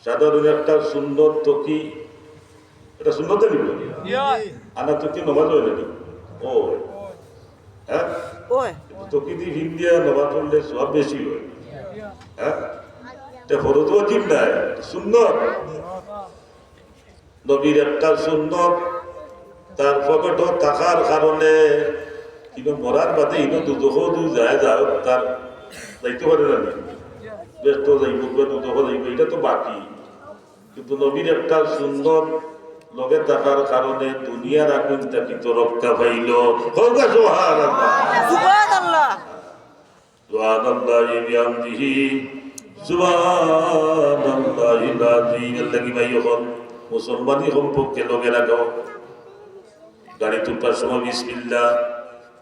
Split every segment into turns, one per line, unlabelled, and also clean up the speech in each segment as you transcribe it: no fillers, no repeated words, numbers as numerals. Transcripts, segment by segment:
সাধারণ একটা সুন্দর তকি, এটা সুন্নতে নিব আনা তকি নমাজ হয় নাকি? ও হ্যাঁ, তকি দিয়ে ভিন দিয়া নমাজ পড়লে সব বেশি হয়। হ্যাঁ, ফরজ ওয়াজিব নাই, সুন্নত। নবীর একটা সুন্নত, তার পকেটও থাকার কারণে কিন্তু মরার বাদে ইনো দুদকও যায় যাও তার যাইতে পারে না, ব্যস্ত যাইব দুদক যাইব, এটা তো বাকি। কিন্তু নবীর একটা সুন্দর লগে থাকার কারণে দুনিয়ার আগুন তাকে তো রক্ষা পাইল। সুবহানাল্লাহ সুবহানাল্লাহি বিহামদিহি সুবহানাল্লাহিল আযীম। লাগি ভাই হল মুসলমানি সম্পর্কে লগে রাখো, গাড়ি তুলবার সময় বিসমিল্লাহ,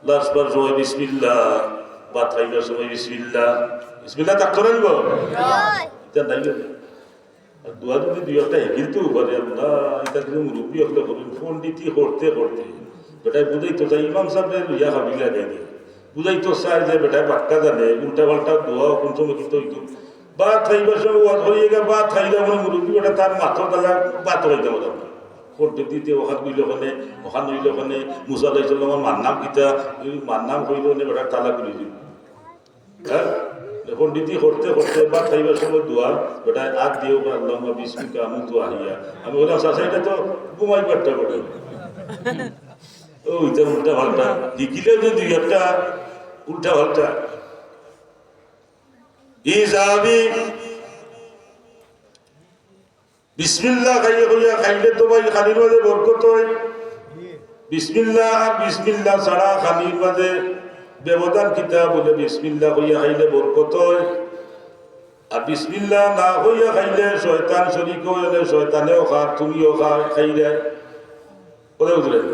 লাসবার সময় বিসমিল্লাহ, ভাত খাইবার সময় বিসমিল্লাহ। বিসমিল্লাহ থাকতো না নিব এটা নাই। দোয়া যদি দুই একটা কিন্তু পারে আল্লাহ, এটা কিন্তু মুরব্বী হলে করবেন পন্ডিতি করতে করতে বেটায় বুঝাই তো চাই, ইমাম সাহেবের লইয়া হাবিলা দেয় বুঝাই তো চায় যে বেটায় বাক্কা জানে উল্টা পাল্টা দোয়া কোন সময় কিন্তু হইতো ভাত খাইবার সময় ওয়াজ হয়ে গেল, ভাত খাইলে মানে মুরব্বী বেটা তার মাথা দালা ভাত হইতে পারে না পদ্ধতিতে ওখান হইল ওখানে, ওখান হইল ওখানে মুসা লাইছিল আমার মান্নাম কিতা মান্নাম হইল বেটা তালা করে দিব। হ্যাঁ, পন্ডিতি করতে করতে বা খাইবার সময় দোয়া বেটা আগ দিয়েও আল্লাহ বিস্মিকা আমি তো আহিয়া, আমি বললাম চাষা এটা তো ঘুমাই পারটা করে ওইটা উল্টা পাল্টা লিখিলে যে দুই একটা উল্টা পাল্টা বিসমিল্লাহ খাইয়ে কইয়া খাইলে তো ভাই খানির মাঝে বরকত হয়। বিসমিল্লাহ আর বিসমিল্লাহ ছাড়া খানির মাঝে ব্যবধান কিতা বলে বিসমিল্লাহ কইয়া খাইলে বরকত হয়, আর বিসমিল্লাহ না কইয়া খাইলে শয়তান শরীক হইলে শয়তানেও খা তুমিও খা খাইলে কোথায় বুঝলেন।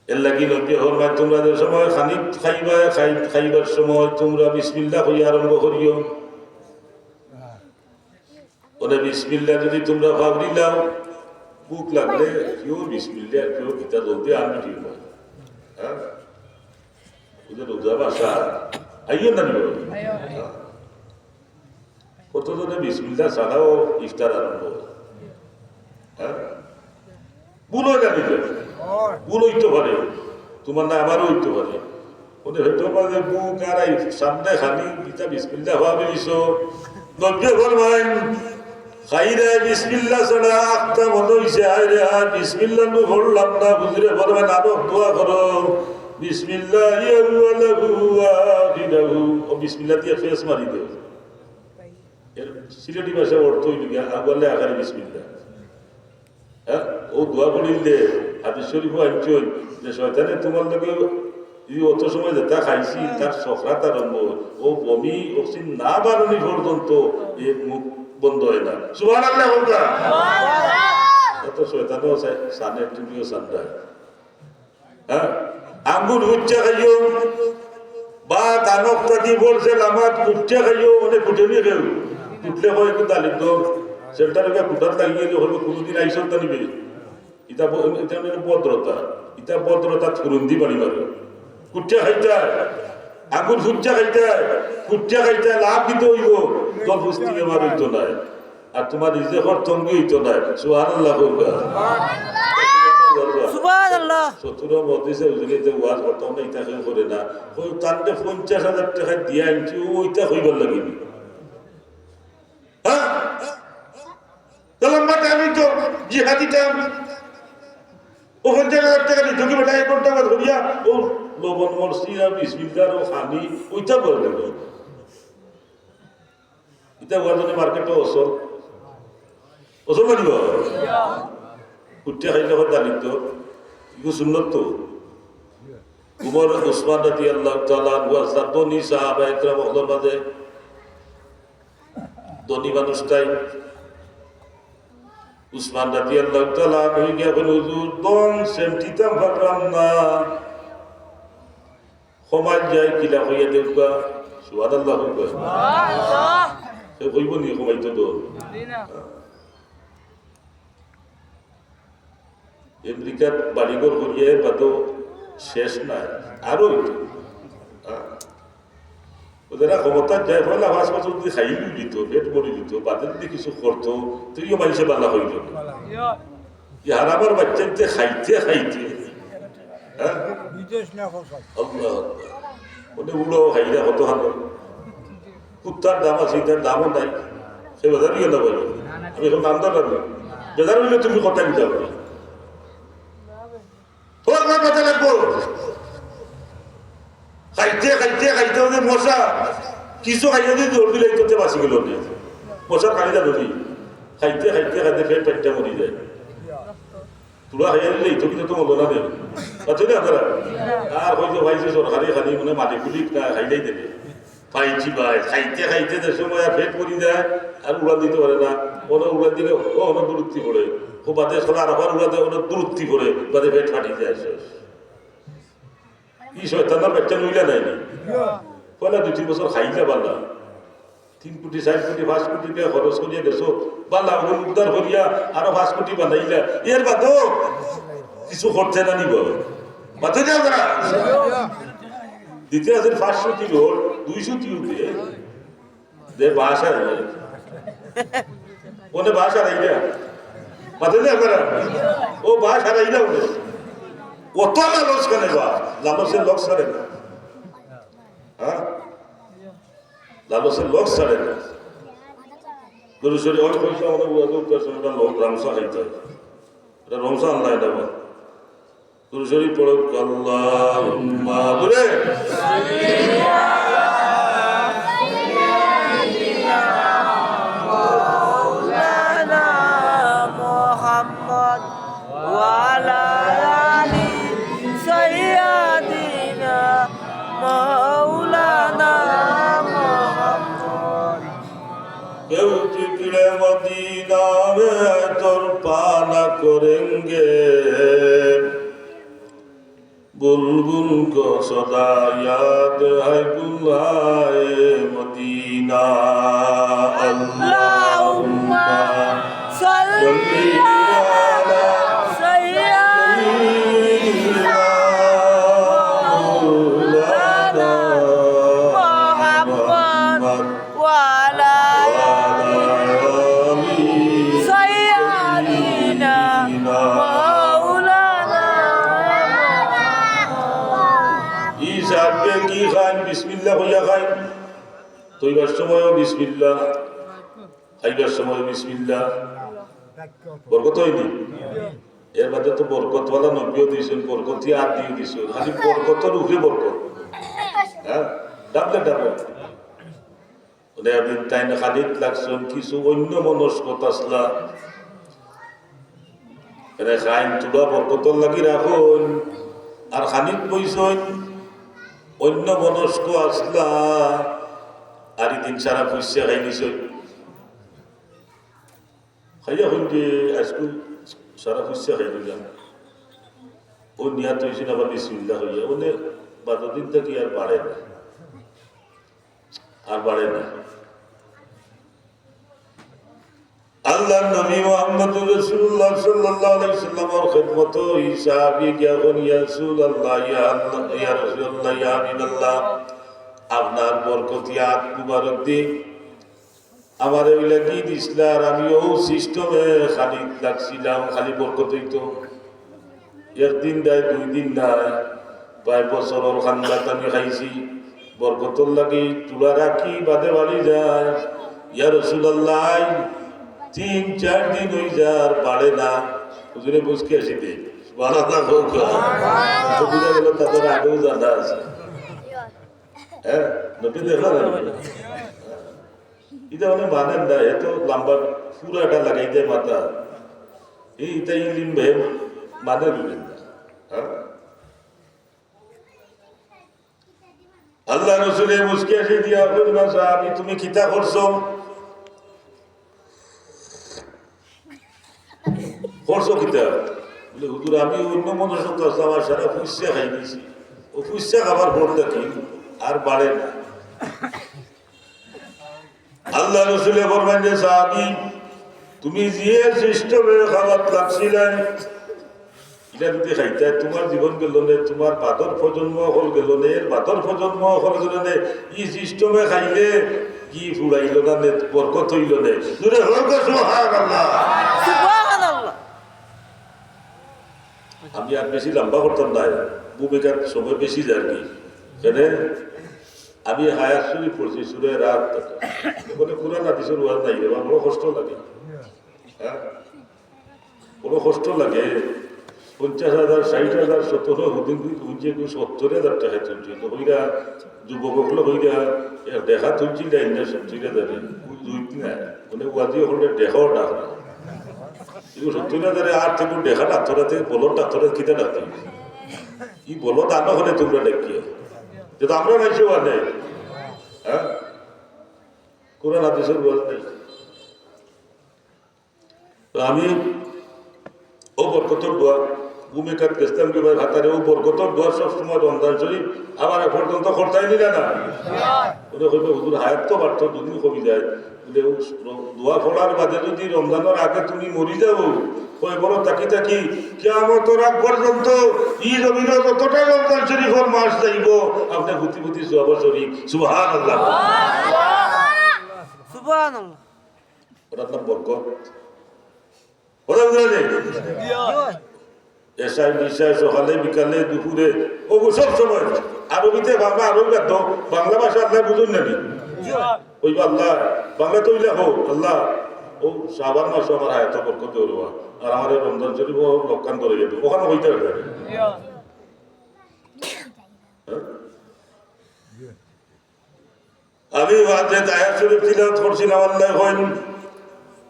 এর লাগি নবী ফরমায় তোমরা যে সময় খানি খাইবা খাইবার সময় তোমরা বিসমিল্লাহ কইয়া আরম্ভ করিও। ওরে বিসমিল্লাহ যদি তোমরা ভাবরিলাও ভুক লাগলে কেউ বিসমিল্লাহ কেউ গীতা জলদি আনবি ঠিক হয়। হ্যাঁ, ওদের রোজা বাসা আইয়ে না নিব কতজনে বিসমিল্লাহ ছাড়াও ইফতার আরম্ভ হয়। হ্যাঁ, ভুল হয় না নিবে, ভুল হইতে পারে তোমার না আমারও হইতে পারে। ওদের হইতে পারে বুক আর সামনে খালি গীতা বিসমিল্লাহ ভাবে ইসো নব্য ফরমাইন খাইরে বিসমিল্লাহ ছাড়া আখটা মনে হইছে আইরে আর বিসমিল্লাহ নু পড়লাম না বুঝরে ফরমাইন আরো দোয়া করো বিসমিল্লাহ ইয়াওয়ালাহু ওয়া আখিরাহু ও বিসমিল্লাহ দিয়ে ফেস মারি দেও। এর সিলেটি ভাষায় অর্থ হইল গিয়া আগলে আগারে বিসমিল্লাহ। হ্যাঁ, ও দোয়া পড়িলে হাদিস শরীফ আনছই যে শয়তানে তোমার লগে অত সময় যেটা খাইছি তার সফরাত আরম্ভ ও বমি অক্সিজেন না বাড়ানি পর্যন্ত এর মুখ বন্ধ হয় না। সুবহানাল্লাহ বলবা এত শয়তানও সানে তুমিও সান্দায়। হ্যাঁ, আঙ্গুর হুচ্চা খাইও বা দানব থাকি বলছে লামাত কুটে খাইও মানে কুটেনি খেও কুটলে হয় একটু দালিম দর সেটাকে কুটার লাগিয়ে হলো কোনোদিন আইসব তা নিবে এটা ভদ্রতা, এটা ভদ্রতা ফুরন্দি বাড়ি মারে কুটে খাইতে আঙ্গুর হুচ্চা খাইতে কুটে খাইতে লাভ দিতে হইব জল পুষ্টি বেমার হইতো নাই আর তোমার রিজেকর তঙ্গি হইতো নাই। সুবহানাল্লাহ সুবহানাল্লাহ সতুর মধ্যে উজলিতে ওয়াজ করতাম না ইটা কেউ করে না ওই তারতে 50,000 টাকা দিয়ে আনছি ওইটা হইবার লাগিনি। হ্যাঁ, তাহলে আমি তো জিহাদিটা ও 50,000 টাকা দিত কি বেটা 1 টাকা ধরিয়া ও লবণ মরসি আর বিসমিল্লাহ ও খানি ওইটা বলে দিল। এটা ওয়াজনে মার্কেটে অসল অসল মানিব কুটে খাইলে দালিত ইগো সুন্নত তো। উমর উসমান রাদিয়াল্লাহু তাআলা ওয়া ধনী সাহাবা একরাম হলোর মাঝে ধনী মানুষটাই উসমান রাদিয়াল্লাহু তাআলা হয়ে গিয়া বলে হুজুর দম সেমটিতাম পারলাম না সমাজ যায় কিলা হইয়া দেউকা। সুবহানাল্লাহ সুবহানাল্লাহ সে কইব নি সমাইতো তো আমেরিকার বাড়িঘর করিয়া বাদও শেষ নাই আরো ওদেরা ক্ষমতার যায় পয়লা 5 বছর যদি খাই দিত পেট ভরি দিত বাদে যদি কিছু করতো তুইও মানুষে বালা হইল ইহার আমার বাচ্চাতে খাইতে খাইতে হ্যাঁ আল্লাহ ওদের উড়ো খাইরা কত হানো কুত্তার দাম আছে তার দামও নাই সে বাজার গেল বলো আমি এখন নাম দাম বেজার হইলে তুমি কথা দিতে পারবে কথা লাগবো খাইতে খাইতে খাইতে ওদের মশা কিছু খাইতে দিয়ে দৌড় দিলে করতে বাঁচি গেল মশার খাইটা ধরি খাইতে খাইতে খাইতে ফের পেটটা মরি যায় তোরা খাইয়া দিলে তো কিন্তু তো মতো না দেবে পাচ্ছি না আপনারা আর হয়তো ভাইছে সরকারি খালি মানে মালিকগুলি খাইলেই দেবে পাইছি ভাই খাইতে খাইতে যে সময় আর পেট পরি যায় আর উড়ান দিতে পারে না ওরা উড়ান দিলে ও অনেক দূরত্ব করে ও বাদে সলা আর আবার উড়াতে অনেক দূরত্ব করে বাদে পেট ফাটি যায় শেষ কি শয়তানের বাচ্চা নইলা নাইনি পয়লা 2-3 বছর খাইলে বাল্লা 3 কোটি 4 কোটি 5 কোটি টাকা খরচ করিয়া দেছো বাল্লা ওগুলো উদ্ধার করিয়া আরো 5 কোটি বানাইলা এর বাদও কিছু করতে না নিব বাতে যাও না দ্বিতীয় আছে 500 কিলো 200 কিলোতে দে বাসা ওনে বাসা রাইলা বাতে যাও না ও বাসা রাইলা ওনে কত লালস কেন বা লালসের লোক ছাড়ে না হ্যাঁ লালসের লোক ছাড়ে না গরু শরীর অনেক পয়সা আমাদের লোক রামসা খাইতে হয় এটা রমসা আল্লাহ এটা গরু শরীর পড়ো আল্লাহ বলে मदीना में तुर पाना करेंगे बुलबुल को सदा याद है बुलाए मदीना अल्लाहुम्मा सल्ली अला सय्यिदिना मौलाना मुहम्मद व अला কি খান বিসমিল্লাহ হইয়া খান তৈবার সময় বিসমিল্লাহ খাইবার সময় বিসমিল্লাহ বরকত হয়নি এর মধ্যে তো বরকতওয়ালা নবীও দিয়েছেন বরকতি আর দিয়ে দিয়েছেন খালি বরকতের উপরে বরকত হ্যাঁ ডাবলে ডাবলে মানে আপনি তাই না খালিদ লাগছেন কিছু অন্য মনস্কত আসলা এনে খাইন তুলা বরকতর লাগি রাখুন আর খানিক বইছেন অন্য মনস্ক আসলা আর দিন সারা পুষিয়া খাই নিছ খাইয়া হইন যে আজকে সারা পুষিয়া খাই নিলাম ও নিহাত হয়েছেন আবার বিসমিল্লাহ হইয়া ওনে বাদদিন থেকে আর বাড়ে না আল্লাহ নবী মুহাম্মদ রাসূলুল্লাহ সাল্লাল্লাহু আলাইহি ওয়াসাল্লামের খিদমত হিসাবে গিয়াছেন ইয়া রাসূলুল্লাহ ইয়া আল্লাহ ইয়া রাসূলুল্লাহ ইয়া হাবিবাল্লাহ আপনার বরকতিয়াত মুবারক দিন আমার ওই লাগি দিছলা আর আমিও সিস্টেমে খালি লাগছিলাম খালি বরকত হইতো একদিন দেয় 2 দিন দেয় 5 বছরের খান্দাত আমি খাইছি বরকতর লাগি তুলা রাখি বাদে বাড়ি যায় ইয়া রাসূলুল্লাহ 3-4 দিন হয়ে যার বাড়ে না হুজুরে বুঝকে আসি দে বুঝা গেল তাদের আগেও জানা আছে হ্যাঁ নবী দেখলাম এটা মানে মানেন না এত লম্বা পুরাটা লাগাই দেয় মাথা এইটাই লিম্বে মানে দিবেন না আল্লাহ রসুলে মুসকে আসি দিয়া সাহাবী তুমি কিতা করছো কিতা বলে হুজুর আমি অন্য মনস্ক আসলাম আমার সারা ফুসা খাই দিয়েছি ও ফুসা খাবার পড়তে কি আর বাড়ে না আল্লাহ রসুলে বলবেন যে সাহাবী তুমি যে সিস্টেমে খাবার লাগছিলেন এটা যদি খাইতে তোমার জীবন গেল নে, তোমার বাদর প্রজন্ম হল গেল নে, এর বাদর প্রজন্ম হল গেল নে, ই সিস্টেমে খাইলে কি ফুরাইল না নে, বরকত হইল নে। জোরে হোক সুবহানাল্লাহ।
সুবহানাল্লাহ।
আমি আর বেশি লম্বা করতাম না, ভূমিকার সময় বেশি যায়নি। কেনে আমি হায়াত শরীফ পড়ছি সুরে রাত, ওখানে কোরআন হাদিসের ওয়াজ নাই রে, আমার বড় কষ্ট লাগে। হ্যাঁ, বড় কষ্ট লাগে। 50,000, 60,000, 70,000 টাকা তুলছি, তো হইরা যুবকগুলো হইরা দেখা তুলছি না, ইন্ডিয়া সবজিটা জানি না, মানে ওয়াজি হলে দেখাও ডাক না। 70,000 আর থেকে দেখা ডাক্তারা থেকে বলো ডাক্তারা কিতা ডাক্তার কি বলো তা না হলে তোমরা দেখিও, যেটা আমরা নাইছি ওয়া নেই। হ্যাঁ, কোরআন হাদিসের ওয়াজ নেই। তো আমি ও বরকতর দোয়া ভূমিকাত গেছিলাম কি ভাই হাতারে, ও বরকতর দোয়া সবসময় রমজান শরীফ আমার পর্যন্ত করতাই নিলে না। ওটা হইবে হুজুর হায়াত তো বাড়তো, দুদিন কমে যায়, দোয়া পড়ার বাদে যদি রমজানের আগে তুমি মরি যাবো, ওই বড় তাকি তাকি কিয়ামতের আগ পর্যন্ত ই জমিনে যতটা রমজান শরীফের মাস যাইব আপনি ভূতি ভূতি সওয়াব শরীফ। সুবহানাল্লাহ
সুবহানাল্লাহ।
ওটার নাম বরকত। ওটা বুঝলে এসাই নিশায় সকালে বিকালে দুপুরে ও সব সময় আরবিতে বাংলা, আরবি বাধ্য বাংলা ভাষা আল্লাহ বুঝুন নাকি ওই আল্লাহ বাংলা তো লেখো আল্লাহ ও শাবান মাস আমার হায়াত বরকত দেওয়া, আর আমার এই রমজান শরীফ লক্ষান করে যেত ওখানে হইতে হবে। আমি আয়াত শরীফ তিলাওয়াত করছিলাম, আল্লাহ কইন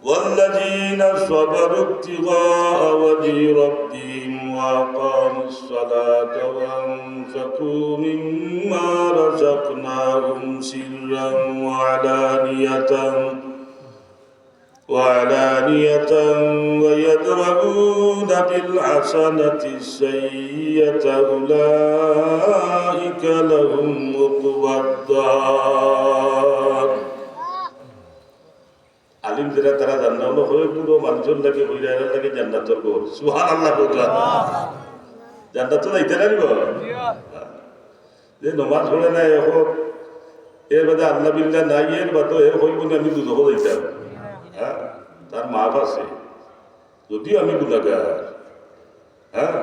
والذين صبروا ابتغاء وجه ربهم وأقاموا الصلاة وأنفقوا مما رزقناهم سرا وعلانية ويدرؤون بالحسنة السيئة أولئك لهم عقبى الدار। আলিম যারা তারা জান্নাত হয়ে পুরো মানুষের লাগে হইরা এর লাগে জান্নাতের ঘর। সুবহানাল্লাহ বললা জান্নাত যাইতে লাগবে যে নমাজ পড়ে না এখন এর বাদে আল্লাহ বিল্লাহ নাই, এর বাদে এ হইব না আমি দুধ যাইতাম। হ্যাঁ, তার মাফ আছে, যদিও আমি গুনাহগার। হ্যাঁ,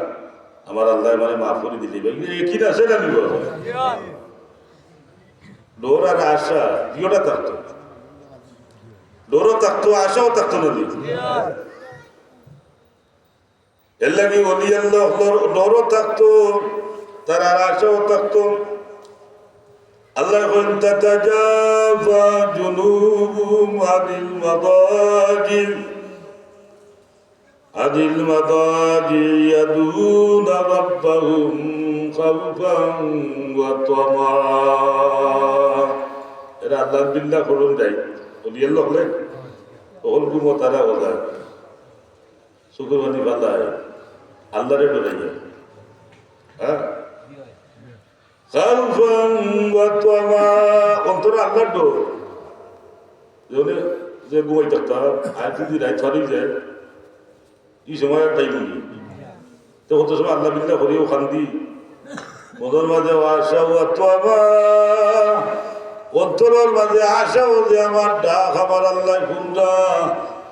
আমার আল্লাহ মানে মাফ করে দিলি কি আছে না নিব ডোর আর আশা দুইটা থাকতো, ডোরও থাকতো আশাও থাকতো না। এর লাগে ওলি আল্লাহ ডোরও থাকতো, তার আর আশাও থাকতো। আল্লাহ তাতাজাফা জুনুবুহুম আনিল মাদাজি ইয়াদুনা রাব্বাহুম খাউফান ওয়া তামা। এরা আল্লাহ বিল্লাহ করুন যায় ওলিয়াল্লাহ হলে ওহল গুমো তারা ওলা শুকুরবানি বাল্লায় আল্লাহরে ডরাইয়া। হ্যাঁ, অন্তর আল্লাহর ডোর যে ঘুমাই থাকতাম আর যদি রায় ছড়ি যায় এই সময় টাইম নেই, তো কত সময় আল্লাহ বিল্লাহ করিও খান্দি মনের মাঝে আশা অন্তরের মাঝে আশাও যে আমার ডাক আমার আল্লাহ ফুলটা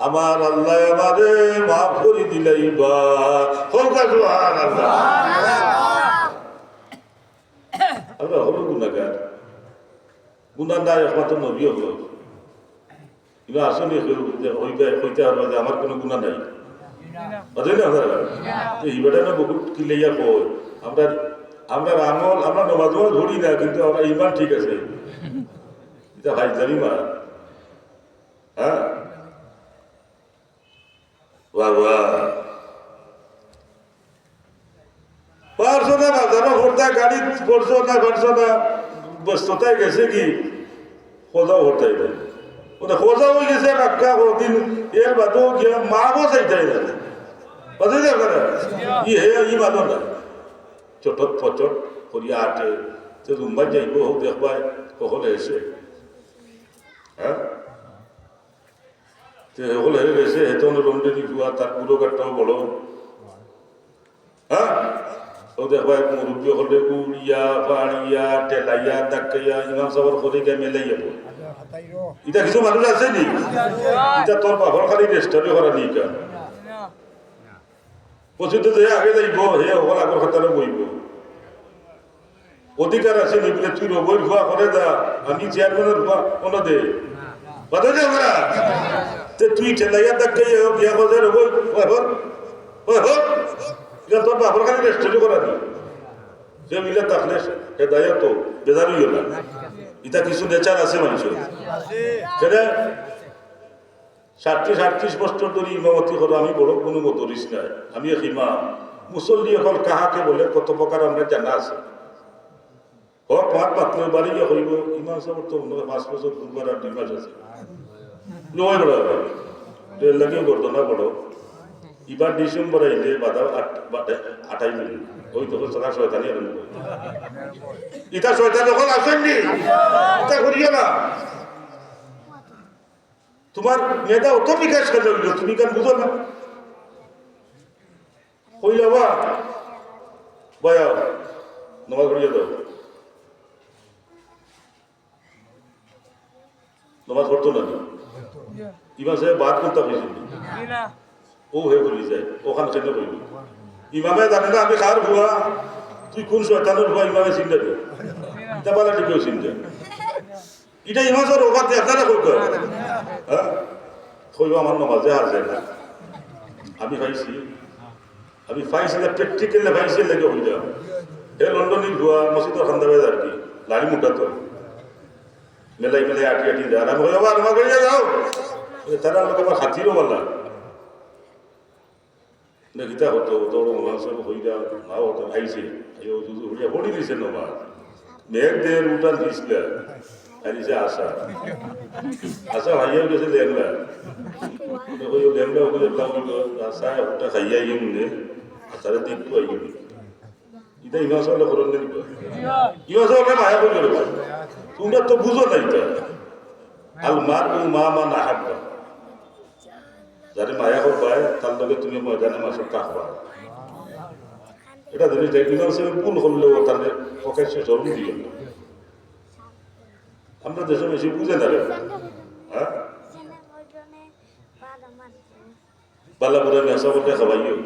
আমার আল্লাহ আমারে মাফ করে দিলাই বা আমরা হলো গুণাগার, গুণার নাই একমাত্র নবী হলো। কিন্তু আসলে হইতে পারবো যে আমার কোনো গুণা নাই, এইবারে না বহুত কিলাইয়া কই আমরা আমল আমরা নমাজ ধরি না, কিন্তু আমরা ইমান ঠিক আছে এটা ভাই জানি মা। হ্যাঁ, বাবা পারছো না বাজারও ভর্তা গাড়ি পড়ছো না পারছো না ব্যস্ততায় গেছে কি খোঁজাও ভর্তাই দেয় ওটা খোঁজা হয়ে গেছে কাকা দিন এর বাদেও গিয়া মা বসাইতাই যাবে বুঝলি আপনারা ই হে ই মানো না চটত ফচট করিয়া আটে তো রুম্বাই যাইব হোক দেখবাই কখনো এসে। হ্যাঁ, হলে গেছে হেতন রমডে নিপুয়া তার পুরো কাঠটাও বড়। দেখবা মুরব্বী হলে উড়িয়া পাড়িয়া টেলাইয়া ডাকাইয়া ইমাম সাহেবের হলে গিয়ে মেলাইয়া বল এটা কিছু মানুষ আছে নি এটা তোর বাবার খালি রেস্টারে করা নি কেন পছন্দ যে আগে যাইব হে ওর আগর খাতারে বইব অধিকার আছে নি বলে তুই রবই ভুয়া করে দা আমি চেয়ারম্যানের ভুয়া কোনো দে বাধা যাও না তুই ঠেলাইয়া ডাকাইয়া বিয়া বাজার রবই ওই হোক এটা তোর বাবার খালি রেস্টারে করা নি যে মিলে থাকলে হেদায়া তো বেজার হইও না এটা কিছু নেচার আছে মানুষের সেটা 37 বছর ধরে ইমামতি করো আমি বড় কোনো মতরিস নাই আমি এক ইমাম মুসল্লি হল কাহাকে বলে কত প্রকার আমরা জানা আছে হোক মাত পাত্র বাড়ি গিয়ে হইব ইমাম সাহেব তো 5 বছর দুবার আর 2 মাস আছে নয় বড় রেল লাগিয়ে করতো না বড় এবার ডিসেম্বর আইলে বাধা 28 মিনিট ওই তখন সদা শয়তানি আরম্ভ ইটা শয়তান যখন আসেননি এটা করিও না তোমার মেধা অত বিকাশ কেন হইল তুমি কেন বুঝো না হইল বা বয়া নমাজ পড়িয়ে দাও নমাজ পড়তো না ইমাম সাহেব বাদ করতে হয়েছিল ও হয়ে বলি যায় ওখান কেন করিল ইমামে জানে না আমি কার ভুয়া তুই কোন শয়তানের ভুয়া ইমামে চিন্তা দিও এটা বলা ঠিক চিন্তা এটা ইমাজের ওভার দেখা না করতে হ্যাঁ কইব আমার নমাজে হারছে না আমি পাইছি না প্র্যাকটিক্যালি পাইছি লেগে হয়ে যাও এ লন্ডনের ভুয়া মসজিদের খান্দাবে আর কি লাড়ি মুটা তো মেলাই আটি যায় আর আমি আমার বেরিয়ে যাও তারা লোক আমার হাতিরও বললাম গীতা হতো তোর সব হয়ে যাও না হতো আইছে হইয়া পড়ি দিছে নমাজ মেঘ দের উঠান দিছিল আইছে আশা ভাইয়াও গেছে লেংলা লেংলা ওগুলো আশা ওটা খাইয়া ইমনে তারা দেখতো আইবি এটা ইমাম সাহেব করেন না ইমাম সাহেব মায়া করে দেবো তোমরা তো বুঝো না এটা আল মার মা না হাব্বা যারে মায়া করবায় তার লগে তুমি ময়দানে মাসের কাকবা এটা যদি ইমাম সাহেব ভুল করলেও তার প্রকাশ্যে জরুরি দিও না আমরা দেশে বেশি বুঝে না রে হ্যাঁ বালা বুড়া নেশা করতে খাওয়াইও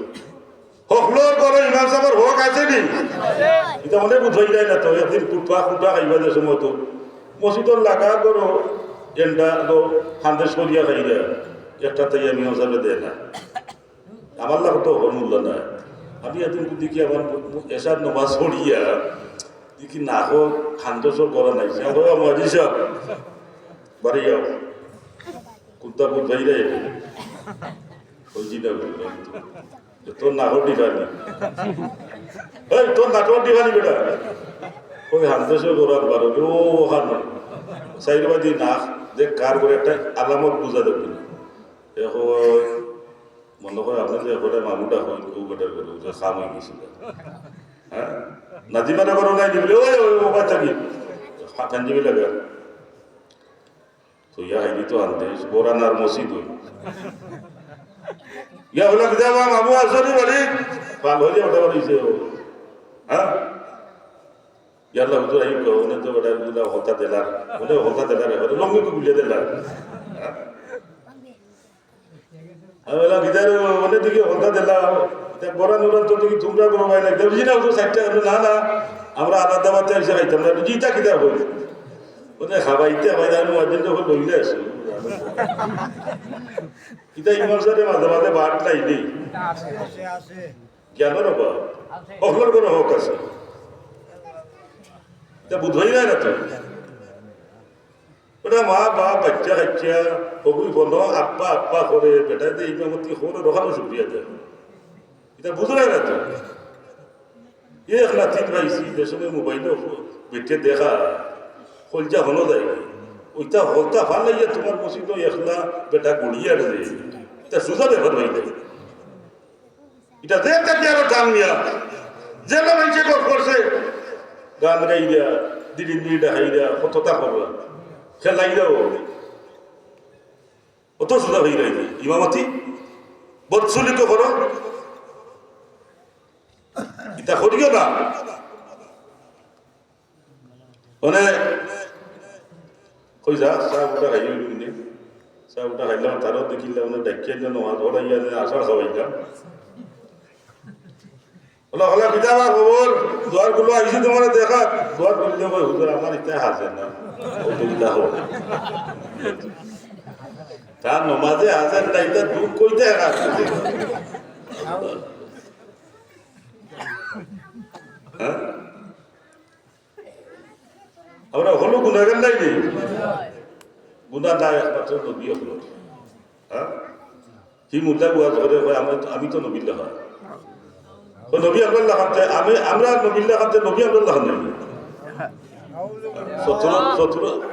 হকলোর বড় ইমাম সাহেবের হক আছে নি এটা মনে বুঝাই যায় না তো একদিন কুটপা খাইবা যে সময় তো মসজিদর লাগা করো এন্ডা তো খান্দেশ করিয়া খাই দেয় একটা তাই আমি হিসাবে দেয় না আমার লাগ তো মূল্য না আমি একদিন দেখি আমার এসার নমাজ পড়িয়া দেখি না হোক খান্দসর করা নাই মাঝি সব বাড়ি যাও কুত্তা কুত ভাই রে বলছি না তোর নাগর দিবানি তোর নাটক দিবানি বেটা ওই হান্দসর করার বারো ও হান সাইডবাদী না যে কার করে একটা আলামত বুঝা দেবে না এখন মনে করে আপনার যে এবারে মানুষটা হয় ও বেটার করে যে খাম হয়ে গেছিল হ্যাঁ নাজিমাটা করো নাই দিবলে ওই ওবা থাকি ফাঞ্জিবি লাগে তো ইয়া হাইনি তো আনদেশ বোরানার মসজিদ হই ইয়া হলো কি যাবা মামু আসনি বলি পাল হয়ে ওটা বলিছে হ্যাঁ ইয়াল্লা হুজুর আই কো উনি তো ওটা গুলা হতা দেলার উনি হতা দেলার হলো লঙ্গি কো গুলে দেলার আবেলা গিদার ওনে দিকে হতা দেলা বড় নুরান তো দিকে তোমরা বড় ভাই না দেবজি না হুজুর সাইডটা না না আমরা আলাদাবাদে এসে খাইতাম না জিতা কিতা হই ওনে খাবাইতে ভাই আমি মসজিদ যখন লইলে আসি কিতা ইমাম সাহেব মাঝে মাঝে বাট নাই নেই আছে জ্ঞানের অভাব অহলর কোনো হক আছে এটা বুঝাই যায় না তো ওটা মা বাপ বাচ্চা কাচ্চা হবুই বন্ধ আব্বা করে বেটা দিয়ে ইমামতি করে রখানো শুক্রিয়া দেয় এটা বুঝো না তো এক লাথিন পাইছি দেশে মোবাইলে বেটে দেখা কলজা হলো যায় ওইটা হলতা ভাল লাগে তোমার মসজিদ একলা বেটা গড়িয়ে আনে এটা সোজা ব্যাপার হয়ে যায় এটা যে কাজে আরো টান নিয়া যেটা মানুষে করছে গান গাই দেয়া দিদি দেখাই দেয়া কতটা করবা খেলাই দাও অত সোজা হয়ে যায় ইমামতি বৎসলিত করো এটা করিও না মানে কই যা চা উঠা খাইও কিনে চা উঠা খাইলাম তারও দেখিলাম না দেখিয়ে নমাজ পড়াইয়া আসার খাওয়াইলাম হলো হলো কিতাবা খবর দুয়ার গুলো আইসি তোমার দেখা দুয়ার করলে কই হুজুর আমার ইচ্ছা হাজের না অসুবিধা হোক তার নমাজে হাজের তাইটা দুঃখ কইতে হ্যাঁ আমরা হলো গুণাগার নাই নেই গুণা নাই একমাত্র নবী হলো হ্যাঁ কি মুদ্রা বুয়া ধরে আমি তো নবীল্লা হয় নবী আমরা লাগাতে আমরা নবীল্লা খাতে নবী আমরা লাগান নাই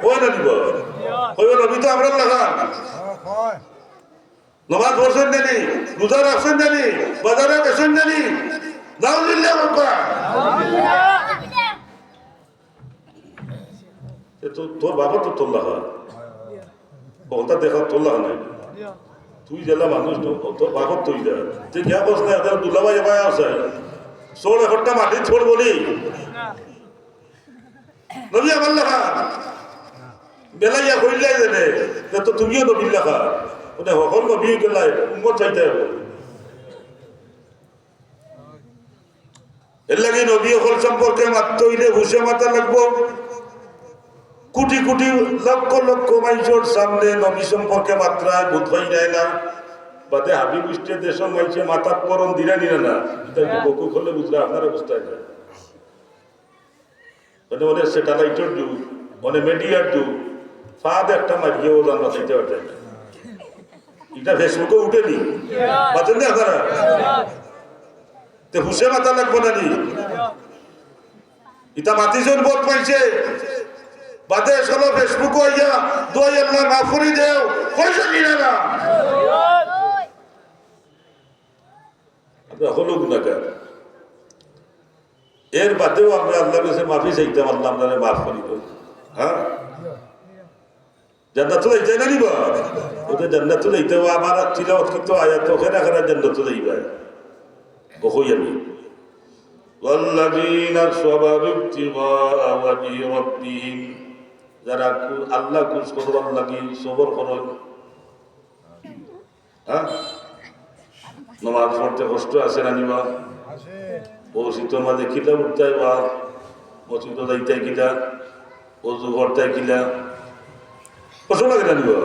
কয় না দিব কই নবী তো আমরা লাগান নমাজ পড়ছেন জানি রোজা রাখছেন জানি বাজারে গেছেন জানি নাউজুবিল্লাহ বাবা তোর বাবা তো তোল্লা হয় ওটা দেখা তোল্লা নাই তুই জেলা মানুষ তোর বাবা তুই যা তুই গিয়া বস না এদের দুলাভাই এবার আছে ষোল একটা মাটি ছোড় বলি নবী আমার লেখা বেলাইয়া কইলাই দেবে তো তুমিও নবীর লেখা ওটা সকল নবী গেলাই উম্মত চাইতে হবে এর লাগে নবী সকল সম্পর্কে মাত্র হইলে ঘুষে মাথা লাগবো কোটি কোটি লক্ষ লক্ষ মানুষের সামনে নবী সম্পর্কে মাত্রায় বোধ হয় যায় না বাদে হাবি বৃষ্টি দেশের মানুষের মাথার পরন দিলে নিলে না এটা বকু করলে বুঝলে আপনারা বুঝতে না মানে অনেক স্যাটেলাইটের যুগ অনেক মিডিয়ার যুগ ফাঁদ একটা মারিয়ে ও জানবা চাইতে পারতেন না এটা ফেসবুকে উঠেনি বাতেন না আপনারা তো হুসে মাথা লাগবো না নি এটা মাতিজন বোধ পাইছে বাদে চলো ফেসবুক হইয়া দোয়াই আল্লাহ মাফ করে দেও পয়সা নিলে না আমরা হলো গুণাগার এর বাদেও আমরা আল্লাহর কাছে মাফি চাইতাম আল্লাহ আপনারা মাফ করি দেব হ্যাঁ জান্নাতুল আইতে না নিবা ওদের জান্নাতুল আইতে আমার তিলাওয়াত কিন্তু আয়াত ওখানে খানা জান্নাতুল আইবা ও হই আমি والذين صبروا ابتغاء وجه ربهم যারা আল্লাহ খুশ করবার লাগি সবর করেন হ্যাঁ নামাজ পড়তে কষ্ট আছে না নিবা ও শীতের মাঝে কিলা উঠতে বা মসজিদ যাইতে কিলা অজু করতে কিলা কষ্ট লাগে না নিবা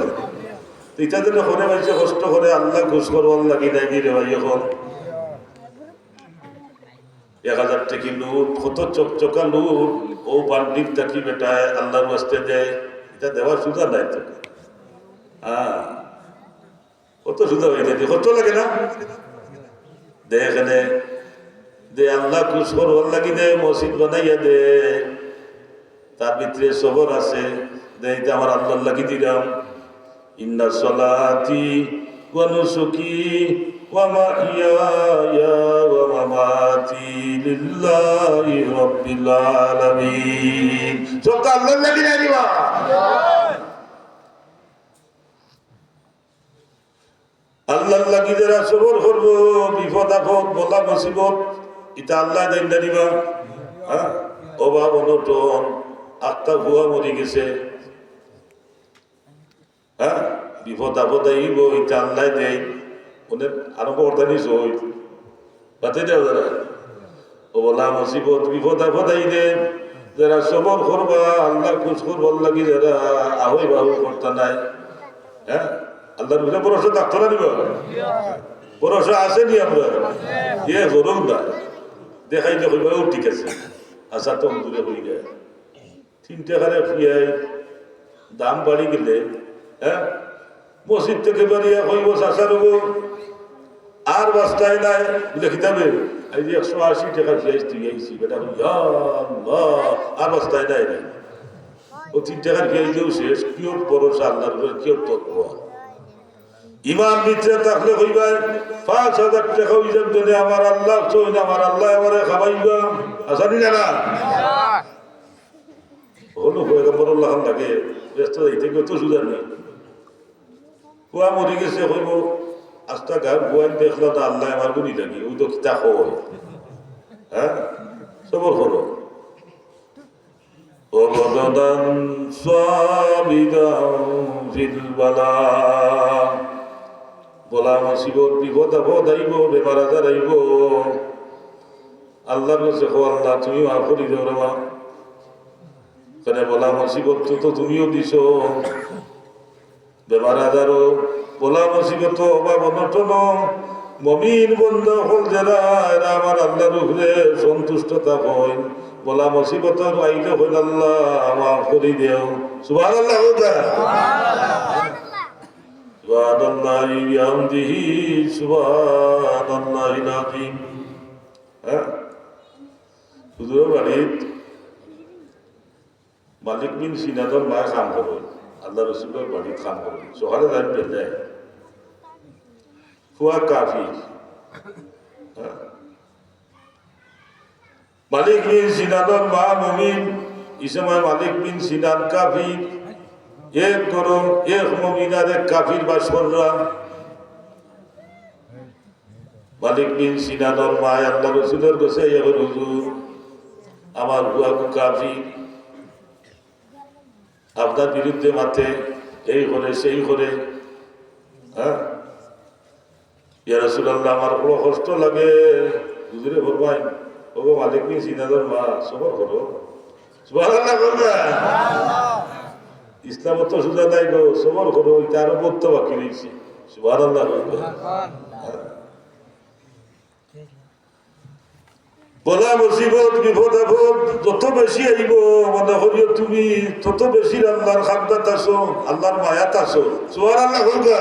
এটা যেন করে পাইছে কষ্ট করে আল্লাহ খুশ করবার লাগি নাই রে ভাই এখন 1000 টাকা লুট কত চকচকা লুট ও বান্ডিক থাকি বেটায় আল্লাহর ওয়াস্তে দেয় এটা দেওয়ার সুযোগ নাই তো হ্যাঁ কত সুযোগ হয়ে যায় কত লাগে না দে এখানে দে আল্লাহ খুশ করবার লাগি দে মসজিদ বানাইয়া দে তার ভিতরে সবর আছে দে এটা আমার আল্লাহ লাগি দিলাম ইন্না সলাতি ওয়া নুসুকি ওয়া মাহিয়ায়া ওয়া মামাতি লিল্লাহি রাব্বিল আলামিন সব আল্লাহ লাগি না দিবা আল্লাহ লাগি যারা সবর করব বিপদ আপদ বলা মুসিবত এটা আল্লাহ দেন না দিবা হ্যাঁ অভাব অনটন আত্মা ভুয়া মরে গেছে হ্যাঁ বিপদ আপদ আইব এটা আল্লাহ দেয় ওদের আরম্ভ করতে নিস ওই বাতে দেওয়া যারা ও বলা মুসিবত বিপদ আপদ আইলে যারা সবর করবা আল্লাহ খুশ করবার লাগি যারা আহই বাহু করতে নাই হ্যাঁ আল্লাহর ভিতরে ভরসা থাকতো না নিবা ভরসা আসেনি আমরা এ গরম না দেখাইলে কইবা ও ঠিক আছে আশা তো দূরে হয়ে যায় 3 টাকারে ফুয়াই দাম বাড়ি গেলে হ্যাঁ মসজিদ থেকে বাড়িয়া কইব চাষা রব আর বাস্তায় নাই বলে খিতাবে এই যে 180 টাকা ফিয়াইস তুই আইসি বেটা আর বাস্তায় নাই নাই ও 3 টাকার ফিয়াইছেও শেষ কিয়র ভরসা আল্লাহর উপরে কিয়র তত্ত্ব ইমান মিত্রে থাকলে কইবাই 5000 টাকা হিসাব দিলে আমার আল্লাহ চইন আমার আল্লাহ আমারে খাওয়াইবা আসানি না হলো পয়গম্বর আল্লাহ লাগে ব্যস্ত যাইতে কত সুযোগ নেই কুয়া মরে গেছে কইব আস্তা গার বুয়াই দেখলো না আল্লাহ আমার গুনি লাগি ওই তো কিতা হয় হ্যাঁ সবর করো وغددا صابدا في البلاء বলা মুসিবত বিপদ আপদ আইব বেমার আজার আইব আল্লাহর কাছে কো আল্লাহ তুমি মাফ করে দাও রে মা কেন বলা মুসিবত তো তুমিও দিছো বেমার আজারও বলা মুসিবত অভাব অনটন মমিন বন্ধু হল যারা এরা আমার আল্লাহর উপরে সন্তুষ্ট থাকেন বলা মুসিবতের আইলে হইল আল্লাহ মাফ করে দেও সুবহানাল্লাহ সুবহানাল্লাহি বিহামদিহি সুবহানাল্লাহিল আযীম। হ্যাঁ হুজুরের বাড়িত মালিক বিন সিনাদর মায় কাম করবেন আল্লাহ রসুলের বাড়িত কাম করবেন সকালে যাই পেলে ফুয়া কাফি মালিক বিন সিনাদর মা মুমিন ইসময় মালিক বিন সিনাদ কাফি এক করো এক মুমিনার এক কাফির বাসররা মালিক বিন সিনাদর মা আল্লাহ রসুলের কাছে এখন হুজুর আমার ফুয়া কাফি আপনার বিরুদ্ধে মাঠে এই করে সেই করে হ্যাঁ ইয়া রাসূলুল্লাহ আমার বড় কষ্ট লাগে হুজুরে ফরমাই ও মালিক বিন সিনাদর মা সবর করো সুবহানাল্লাহ বলবা ইসলাম তো সুজা নাই গো সবর করো এটা আরো বলতে বাকি রয়েছে সুবহানাল্লাহ বলবা বলা মুসিবত বিপদ আপদ যত বেশি আইব মনে করিও তুমি তত বেশি আল্লাহর খাদ্দাত আছো আল্লাহর মায়াত আছো সুবহানাল্লাহ বলবা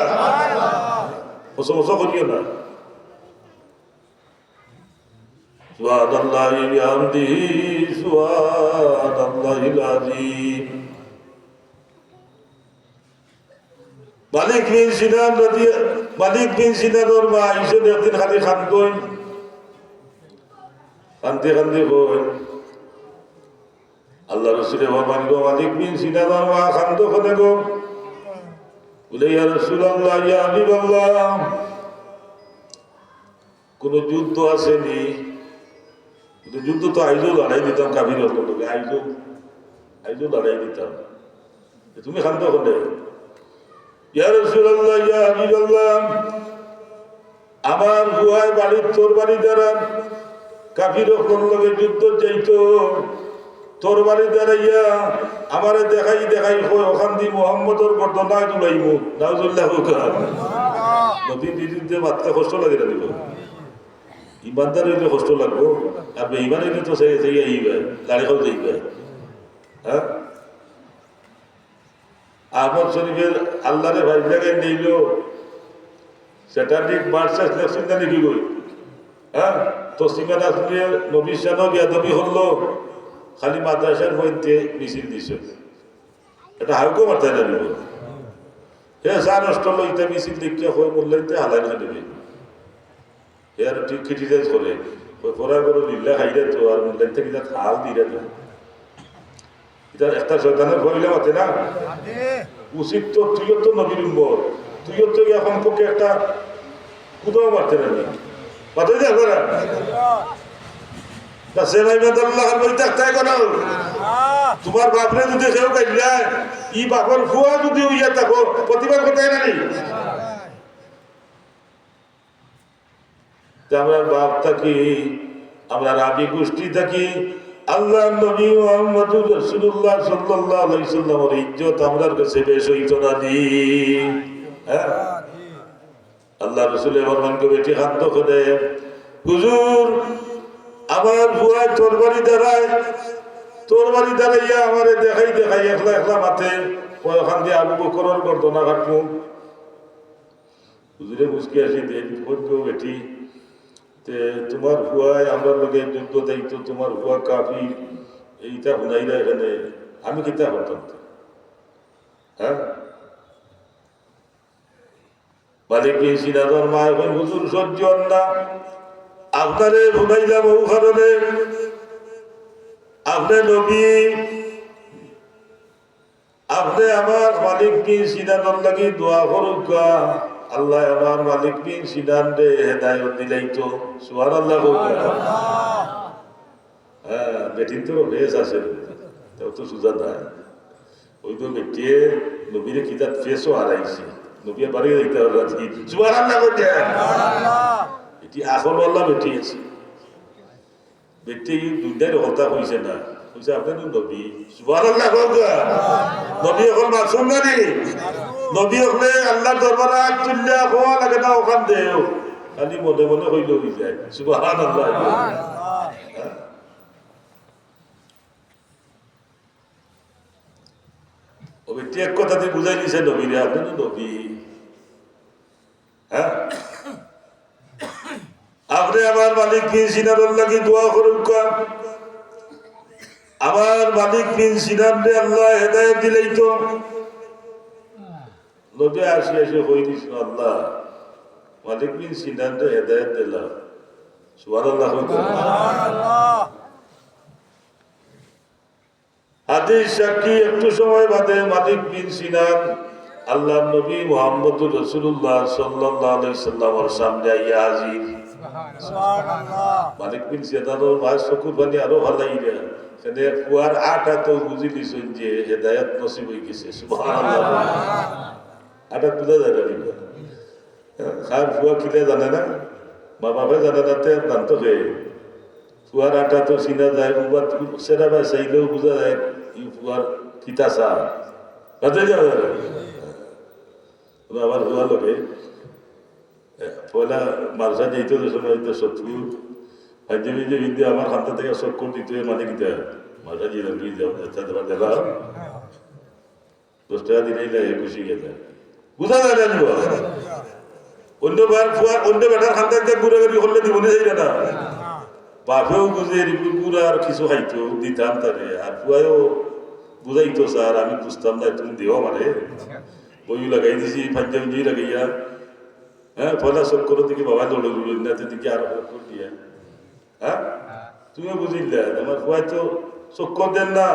ওসব করিও না সুবহানাল্লাহি বিহামদিহি সুবহানাল্লাহিল আযীম। মালিক বিন সিনানের মা আইসেন একদিন খালি খান্দইন কান্দি কান্দি কই আল্লাহ রসুলে ভগবান গো মালিক বিন সিনানের মা খান্দ খনে গো বলে ইয়া রাসূলুল্লাহ ইয়া হাবিবাল্লাহ কোন যুদ্ধ আসেনি যুদ্ধ তো আইজো লড়াই দিতাম কাবির লোকে আইজো লড়াই দিতাম তুমি খান্দ খনে ইয়া রাসূলুল্লাহ ইয়া হাবিবাল্লাহ আমার হুয়াই বাড়ির তোর বাড়ি দ্বারা কাফির লগে যুদ্ধ যাইতো তোর বাড়ি দাঁড়াইয়া আমারে দেখাই দেখাই ওখান দিয়ে মোহাম্মদর বর্ণনা জুড়াইব নাউজুল্লাহ নদী দিদিতে মাত্রা কষ্ট লাগে না দিব ইমানদার হইলে কষ্ট লাগবো আর বেঈমান হইলে তো সেই আইবে লাড়ি খাও যাইবে হ্যাঁ আহমদ শরীফের আল্লাহরে ভাই জায়গায় নিল সেটা ঠিক মার্চাস লেখছেন না নাকি গই হ্যাঁ তো সিমান আসলে নবী শানও বিয়াদবি হলো খালি মাদ্রাসার মধ্যে মিছিল দিছে এটা হাউকো মাথায় না নিব হে যা নষ্ট লইতে মিছিল দেখিয়া হয়ে মূল্যাইতে হালাই না নেবে হে আর ঠিক ক্রিটিসাইজ করে ওই পড়া করে লিল্লা খাইলে তো আর মূল্যাইতে কিনা হাল দিয়ে না এটা একটা শয়তানের ভয়লে মাতে না উচিত তো তুইও তো নবীর উম্মত তুইও তো ইয়া সম্পর্কে একটা কুদাও মারতে নাবি মাথায় দেখ না তোমার বাপরে যদি সেও কাইলায় ই বাপর ফুয়া যদি হইয়া থাকো প্রতিবার কোথায় নানি আমরা বাপ থাকি আমরা রাবি গোষ্ঠী থাকি আল্লাহ নবী মুহাম্মদুর রাসূলুল্লাহ সাল্লাল্লাহু আলাইহি সাল্লামের ইজ্জত আমরার কাছে বেশ হইতো না দি হ্যাঁ আল্লাহ রাসূলের ফরমানকে বেটি খাদ্য করে হুজুর আমার বুয়া তোর বাড়ি দাঁড়াইয়া আমারে দেখাই একলা একলা মাথে ওখান দিয়ে আবু বকরের বর্ণনা ঘাটমু হুজুরে মুসকি আসি দেন বলবো বেটি তে তোমার বুয়ায় আমরা লগে যুদ্ধ দায়িত্ব তোমার বুয়া কাফি এইটা শুনাইলা এখানে আমি কিতা করতাম হ্যাঁ মালিক বিন সিনাদর মা এখন হুজুর সহ্য না আপনারে শুনাইলাম ও কারণে আপনি নবী আপনি আমার মালিক বিন সিনাদর লাগি দোয়া করুকা আল্লাহ আমার মালিক বিন সিনান রে হেদায়েত দিলাই তো সুবহানাল্লাহ হ্যাঁ বেটিন তো ফেস আছে তাও তো সুজা না ওই তো বেটিয়ে নবীরে কিতাব ফেসও হারাইছে নবী বাড়ি যাইতে রাজি সুবহানাল্লাহ বলতে এটি আসল আল্লাহ বেটি আছে বেটি দুইটাই কথা কইছে না কইছে আপনি তো নবী সুবহানাল্লাহ বলগা নবী এখন মাসুম না নি নবী হলে আল্লাহ দরবারে হাত তুললে হওয়া লাগে না ওখান দেও খালি মনে মনে হইল হয়ে যায় সুবহানাল্লাহ ও ব্যক্তি এক কথাতে বুঝাই দিছে নবীরে আপনি তো নবী হ্যাঁ আপনি আমার মালিক বিন সিনার লাগি দোয়া করুন আমার মালিক বিন সিনার আল্লাহ হেদায়েত দিলেই তো নবী আসি এসে হয়ে দিছিল আল্লাহ মালিক বিন সিনার হেদায়েত দিলাম সুবহানাল্লাহ হাদিস সাক্ষী একটু সময় বাদে মালিক বিন সিনান আল্লাহ নবী মুহাম্মদুর রাসূলুল্লাহ সাল্লাল্লাহু আলাইহি সাল্লামের সামনে আইয়া হাজির মালিক বিন সিনানের ভাই চকুর পানি আরো ভালাই রে সেনে কুয়ার আটা তো বুঝি দিছেন যে হেদায়েত নসিব হয়ে গেছে সুবহানাল্লাহ আটা বুঝা যায় না খান ফুয়া খিলে জানে না মা বাবা জানে না তে জানতো হে ফুয়ার আটা তো চিনা যায় উবার সেরা বা চাইলেও বোঝা যায় ই ফুয়ার কিতা চা কাজে যাবে আমার ফুয়া লোকে পয়লা মালসা যেতে সময় শত্রু ভাইজে যে বিদ্যা আমার হাতে থেকে চক্কর দিতে মানে কিতা মালসা দিয়ে দিয়ে যাও আচ্ছা দেবা দেবা 10 টাকা দিলেই লাগে খুশি গেছে বুঝা যায় না অন্যবার ফুয়া অন্য বেটার খান থেকে ঘুরে ঘুরে করলে জীবনে যাই না বাপেও বুঝে গুড়া আর কিছু খাইতো দিতাম তারে আর ফুয়াও বুঝাইতো স্যার আমি বুঝতাম না তুমি দেওয়া মানে বই লাগাই দিছি পাঞ্জাবি লাগাইয়া হ্যাঁ পয়লা সব করে দিকে বাবা দৌড়ে দিল না দিকে আর করে দিয়ে হ্যাঁ তুমিও বুঝিলে আমার ফুয়াই তো চক্কর দেন না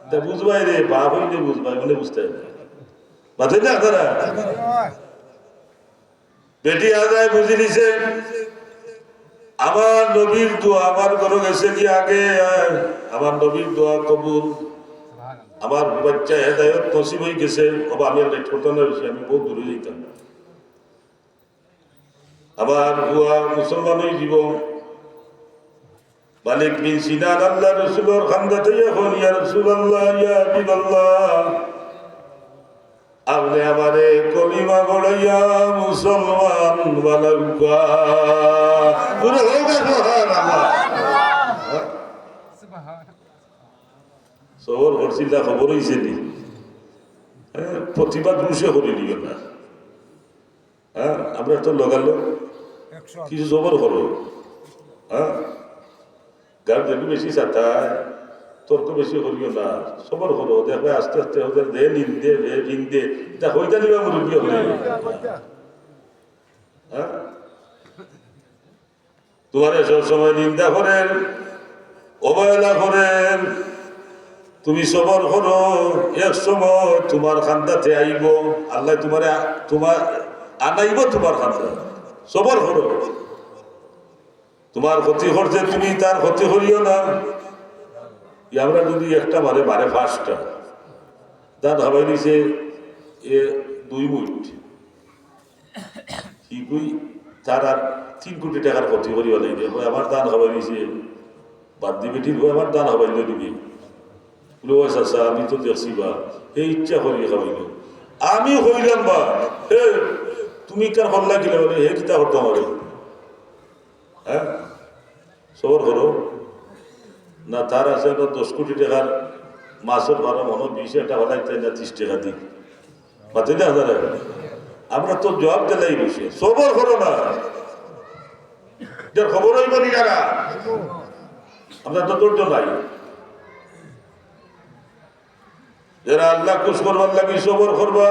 তা বুঝবাই রে বাপ হইলে বুঝবাই মানে বুঝতে বাধে না তারা বেটি আদায় বুঝে নিছে আমার নবীর দোয়া আমার ঘরে গেছে কি আগে আমার নবীর দোয়া কবুল আমার বাচ্চা হেদায়ত নসিব হয়ে গেছে আমি আর লেট করতাম না আমি বহু দূরে যেতাম আমার দোয়া মুসলমান হয়ে জীব মালিক বিন সিনান আল্লাহ রসুলের খান্দাতে এখন ইয়া রাসূলুল্লাহ ইয়া হাবিবাল্লাহ আপনি আমারে কলিমা বড়াইয়া মুসলমান বানাউকা পুরো হোগা সুবহানাল্লাহ সবর হরছিলা খবর হইছে নি প্রতিবাদ রুশে করে নিও না হ্যাঁ আমরা তো লাগালো কিছু জবর করো হ্যাঁ গান দেখি বেশি চাতায় তর্ক বেশি করিও না সবর করো দেখবে আস্তে আস্তে ওদের দে নিন দে ঋণ দে এটা হইতা নিবা মুরব্বী হলে হ্যাঁ তোমার সব সময় নিন্দা করেন অবহেলা করেন তুমি সবর করো এক সময় তোমার খান্দাতে আইব আল্লাহ তোমার আনাইব তোমার খান্দা সবর করো তোমার ক্ষতি করছে তুমি তার ক্ষতি করিও না আমরা যদি একটা মারে 5টা দাঁত হাবাই দিছে এ 2 মিনিট কি কই তার আর 3 কোটি টাকার ক্ষতি করিও নাই দেখো আমার দান হাবাই দিছে বাদ দিবে ঠিক হয় আমার দান হাবাই দিবি আচ্ছা আমি তো দেখছি বা এই ইচ্ছা করি খাবাইল আমি হইলাম বা হে তুমি কার হল লাগিলে বলে হে কিতা করতাম আরে হ্যাঁ সবর করো না তার আছে 10 কোটি টাকার মাছের ভাড়া মনে 20 টাকা হলাই তাই না 30 টাকা দিই বাদে না আমরা তো জবাব দিলাই বসে সবর করো না যার খবর হইব নি যারা আমরা তো ধৈর্য নাই যারা আল্লাহ খুশ করবার লাগি সবর করবা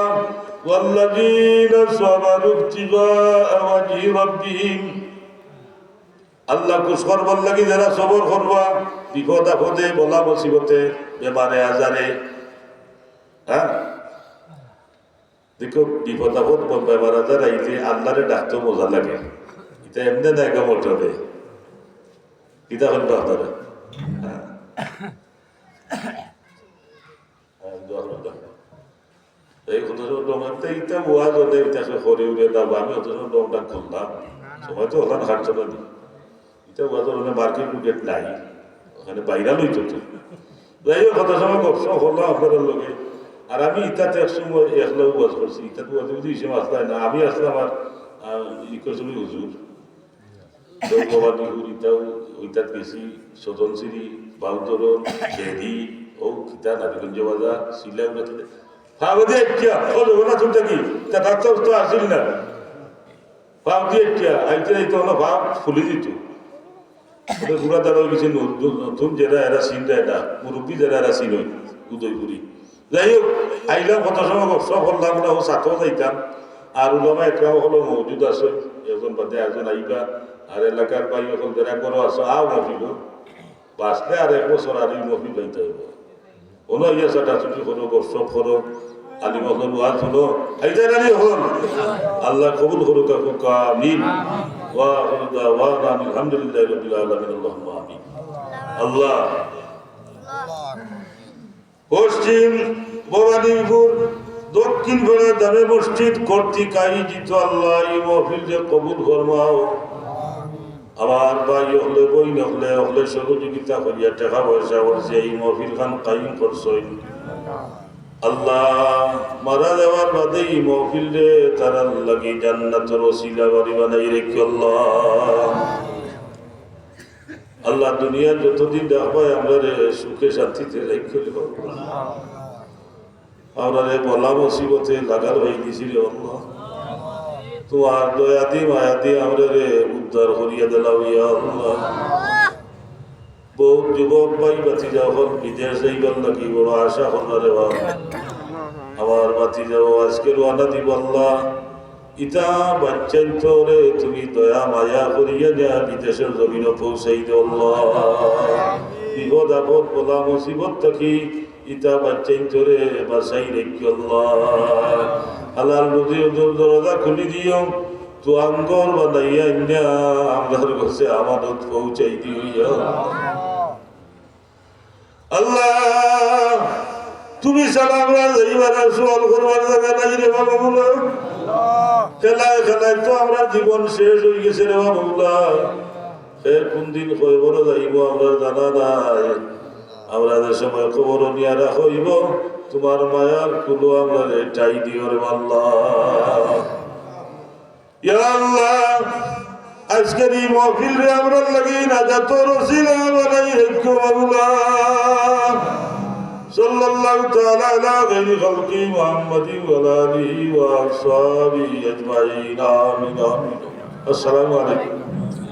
ওয়াল্লাযীনা সাবারু ইবতিগাআ ওয়াজহি রাব্বিহিম আল্লাহ খুশ করবার লাগি যারা সবর করবা বিপদ আপদে বলা মুসিবতে বেমারে আজারে হ্যাঁ দেখো বিপদ আপদ বেমার আজার আইলে আল্লাহরে ডাকতে মজা লাগে এটা এমনি না একে মোটে এটা হল আপনারা এই কথা ডোমাতে ইটা ওয়াজ হলে ইটা করে উড়ে দাও আমি অত ডোমটা খুললাম সময় তো ওখানে হাঁটছো না দিই এটা ওয়াজ হলে মার্কেট টুকেট নাই ওখানে বাইরা লইতো তো যাই হোক কথা সময় গপস হলাম আপনাদের লোকে আর আমি ইটাতে এক সময় একলা ওয়াজ করছি ইটাতে ওয়াজ যদি হিসেবে আসলাই না আমি আসলাম আর ই করছিল হুজুর ভবানী ইটাও ওইটাত গেছি সজনশিরি বাউদরন খেদি ও কিতা নারীগঞ্জ বাজার শিলা উড়াতে ভাবতে একটা ও লোকনা শুনতে কি তা ডাক্তার তো আসিল না ভাব দিয়ে একটা আইতে আইতে হলো ভাব ফুলি দিত ঘুরা দাঁড়া গেছে নতুন যারা এরা চিন দেয় না মুরব্বী যারা এরা চিন উদয়পুরি যাই হোক আইলাম কত সময় সব হল্লাম না ও সাথেও যাইতাম আর ওলামা একরাম হলো মজুদ আছে একজন বাদে একজন আইবা আর এলাকার বাই এখন যারা করো আসো আও মফিল বাঁচলে আর এক বছর আর এই মফিল পাইতে হইব কোনো ইয়ে চাটাচুটি করো গপসপ করো আলিম হল ওয়াজ হলো হাইদার আলী হল আল্লাহ কবুল করুক আমিন ওয়া দাওয়ানা আলহামদুলিল্লাহি রাব্বিল আলামিন আল্লাহুম্মা আমিন আল্লাহ পশ্চিম ভবানীপুর দক্ষিণ পাড়া জামে মসজিদ কর্তৃক আয়োজিত আল্লাহ এই মহফিল যে কবুল ফরমাও আমার ভাই হলে বই নহলে হলে সহযোগিতা করিয়া টাকা পয়সা করছে এই মহফিল খান কায়েম করছেন আল্লাহ মারা যাওয়ার বাদে এই মহফিল রে তারা লাগি জান্নাতের ওসিলা বাড়ি বানাই রেখে আল্লাহ আল্লাহ দুনিয়া যতদিন দেখবাই আমরা রে সুখে শান্তিতে রেখে আমরা রে বলা মুসিবতে লাগার হয়ে গেছি রে আল্লাহ তোমার দয়া দি মায়া দি আমরা রে উদ্ধার করিয়া দিলাম ইয়া আল্লাহ বহুত যুবক ভাই বাতি যখন বিদেশ যাইবার লাগি বড় আশা করলো রে বাবা আমার বাতি যাও আজকে রওনা দিব আল্লাহ ইটা বাচ্চাই তো রে তুমি দয়া মায়া করিয়া যা বিদেশের জমিনে পৌঁছাই দে আল্লাহ বিপদ আপদ বলা মুসিবত থাকি ইটা বাচ্চাই তো রে বাসাই রেখি আল্লাহ হালাল রুজি দরজা খুলি দিও তো আঙ্গর বানাইয়া ইন্যা আমরার কাছে আমানত পৌঁছাই দিও আল্লাহ তুমি ছাড়া আমরা যাইবার সোয়াল করবার জায়গা নাই রে বাবা খেলায় খেলায় তো আমরা জীবন শেষ হয়ে গেছে রে বাবা কোন দিন খবর যাইব আমরা জানা নাই আমরা যে সময় খবর নিয়ে রাখইব তোমার মায়ার কুলো আমরা ঠাই দিও রে আল্লাহ ইয়া আল্লাহ আজকের এই মহফিল রে আমরা লাগি না যত রসিলা বানাই রেখো বাবুলা সাল্লাল্লাহু তাআলা আলা গায়রি খালকি মুহাম্মাদি ওয়া আলিহি ওয়া আসহাবিহি আজমাইন আমিন আমিন আসসালামু আলাইকুম